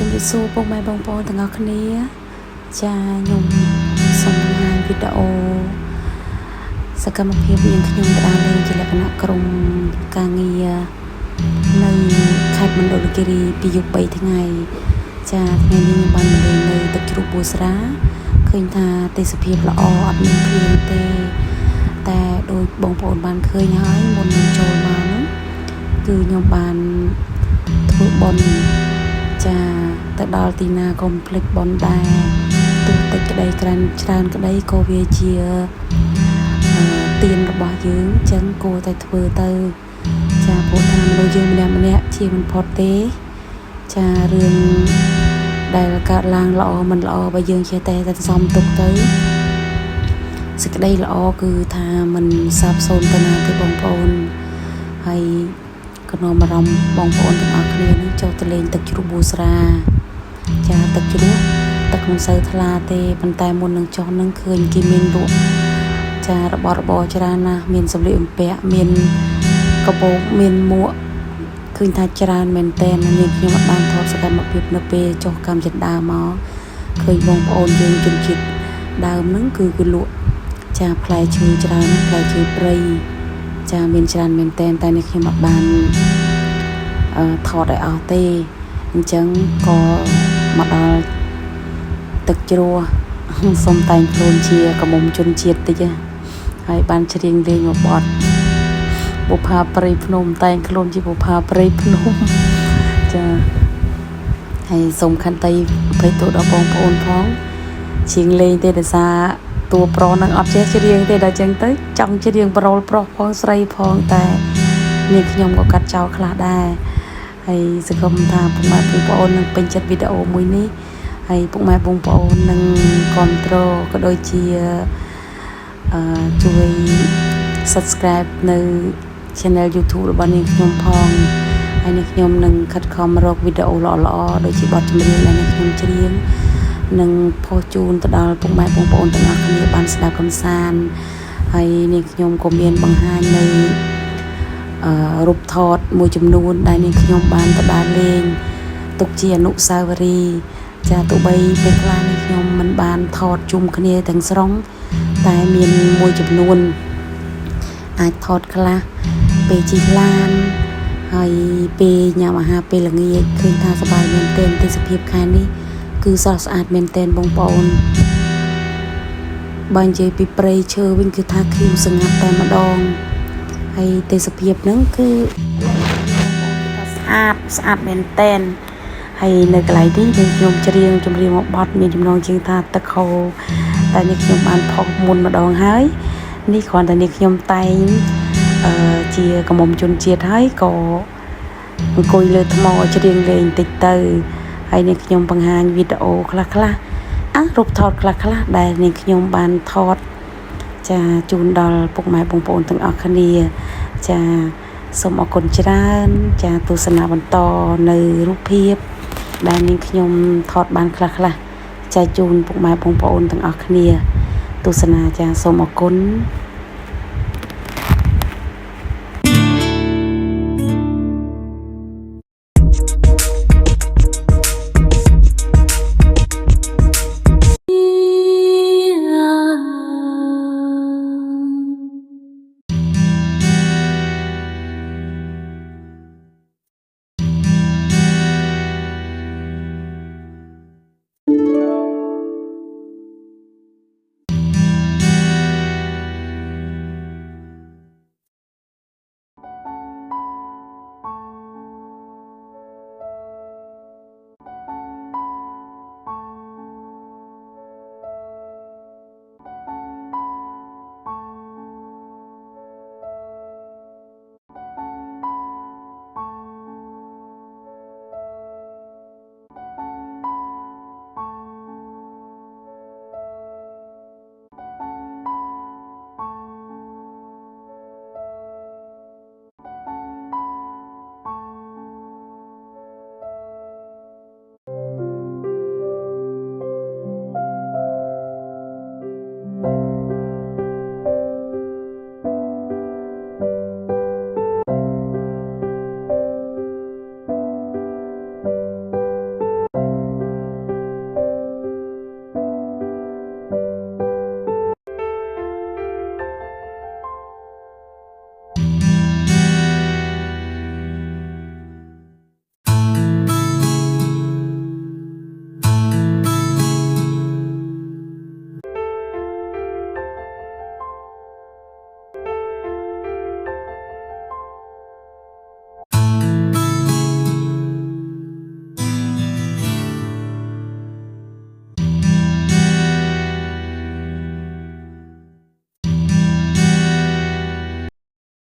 ជំរាបសួរពុកម៉ែបងប្អូនទាំងអស់គ្នាចាខ្ញុំសូមបង្ហាញវីដេអូសកម្មភាពយើងខ្ញុំផ្ដល់លេងជាលក្ខណៈក្រុមការងារនៅខេត្តមណ្ឌលគិរីពីយប់3ថ្ងៃចាថ្ងៃនេះខ្ញុំបានមកលេងនៅទឹកជ្រោះបួស្រាឃើញថាទេសភាពល្អអត់មានភ្លៀងទេតែដូចបងប្អូនបានឃើញហើយមុននឹងចូលមកនោះគឺខ្ញុំបានធ្វើបុណ្យចាទៅដល់ទីណាកុំភ្លេចបនដែរទោះតិចក្តីច្រើនក្តីក៏វាជាទានរបស់យើងអញ្ចឹងគួរតែធ្វើទៅចាព្រោះថាមនុស្សយើងម្នាក់ជាមិនផុតទេចារឿងដែលកើតឡើងល្អមិនល្អបើយើងចេះតែសំទុកទៅសេចក្តីល្អគឺថាมันសាបសូន្យទៅណាទេបងប្អូនហើយក៏នាំអារម្មណ៍បងប្អូនទាំងអស់គ្នានឹងចូលទៅលេងទឹកជ្រោះបួស្រាចាទឹកជ្រោះទឹកមិនសូវថ្លាទេប៉ុន្តែមុននឹងចុះនឹងឃើញគេមានលក់ចារបស់របរច្រើនណាស់មានសម្លៀកបំពាក់មានកបោកមានមួកឃើញថាច្រើនមែនតើនាងខ្ញុំបានថតសកម្មភាពនៅពេលចុះកម្មចិនដើមមកឃើញបងប្អូនយើងជនជាតិដើមហ្នឹងគឺគេលក់ចាផ្លែឈើច្រើនណាស់ផ្លែឈើព្រៃចាមានច្រើនមែនតើតែនេះខ្ញុំអត់បានថតឲ្យអស់ទេអញ្ចឹងក៏មកដល់ទឹកជ្រោះសុំតែងខ្លួនជាកមុំជនជាតិតិចហើយបានច្រៀងលេងមួយបទបុប្ផាព្រៃភ្នំតែងខ្លួនជាបុប្ផាព្រៃភ្នំចាហើយសូមខន្តីអភ័យទោសដល់បងប្អូនផងជាងលេងទេដោយសារតួប្រុសនឹងអត់ចេះច្រៀងទេដល់ចឹងទៅចង់ច្រៀងប្រុសផងស្រីផងតែនាងខ្ញុំក៏កាត់ចោលខ្លះដែរហើយសង្ឃឹមថាពុកម៉ែបងប្អូននឹងពេញចិត្តវីដេអូមួយនេះហើយពុកម៉ែបងប្អូននឹងគ្រប់គ្រងក៏ដូចជាជួយ Subscribe នៅ Channel YouTube របស់នាងខ្ញុំផងហើយនាងខ្ញុំនឹងខិតខំរកវីដេអូល្អៗដូចជាបទចម្រៀងដែលនាងខ្ញុំច្រៀងនឹងផុសជូនទៅដល់ពុកម៉ែបងប្អូនទាំងអស់គ្នាបានស្ដាប់កំសាន្តហើយនាងខ្ញុំក៏មានបង្ហាញនៅរូបថតមួយចំនួនដែលនាងខ្ញុំបានទៅដើរលេងទុកជាអនុស្សាវរីយ៍ចាទោះបីពេលខ្លះនាងខ្ញុំមិនបានថតជុំគ្នាទាំងស្រុងតែមានមួយចំនួនអាចថតខ្លះពេលជិះឡានហើយពេលញ៉ាំអាហារពេលល្ងាចឃើញថាសប្បាយមែនទែនទេសភាពខែនេះគឺស្រស់ស្អាតមែនទែនបងប្អូនបើនិយាយពីព្រៃឈើវិញគឺថាខៀវស្ងាត់តែម្ដងហើយទេសភាពហ្នឹងគឺស្អាតមែនទែនហើយនៅកន្លែងនេះខ្ញុំច្រៀងចម្រៀងមួយបទមានចំណងជើងថាទឹកហូរតែនេះខ្ញុំបានផុសមុនម្ដងហើយនេះគ្រាន់តែនេះខ្ញុំតែងជាកមុំជនជាតិហើយក៏អង្គុយលើថ្មច្រៀងលេងតិចទៅហើយនេះខ្ញុំបង្ហាញវីដេអូខ្លះរូបថតខ្លះដែលនាងខ្ញុំបានថតចាជូនដល់ពុកម៉ែបងប្អូនទាំងអស់គ្នាចាសូមអរគុណច្រើនចាទស្សនាបន្តនៅរូបភាពដែលនាងខ្ញុំថតបានខ្លះចែកជូនពុកម៉ែបងប្អូនទាំងអស់គ្នាទស្សនាចាសូមអរគុណ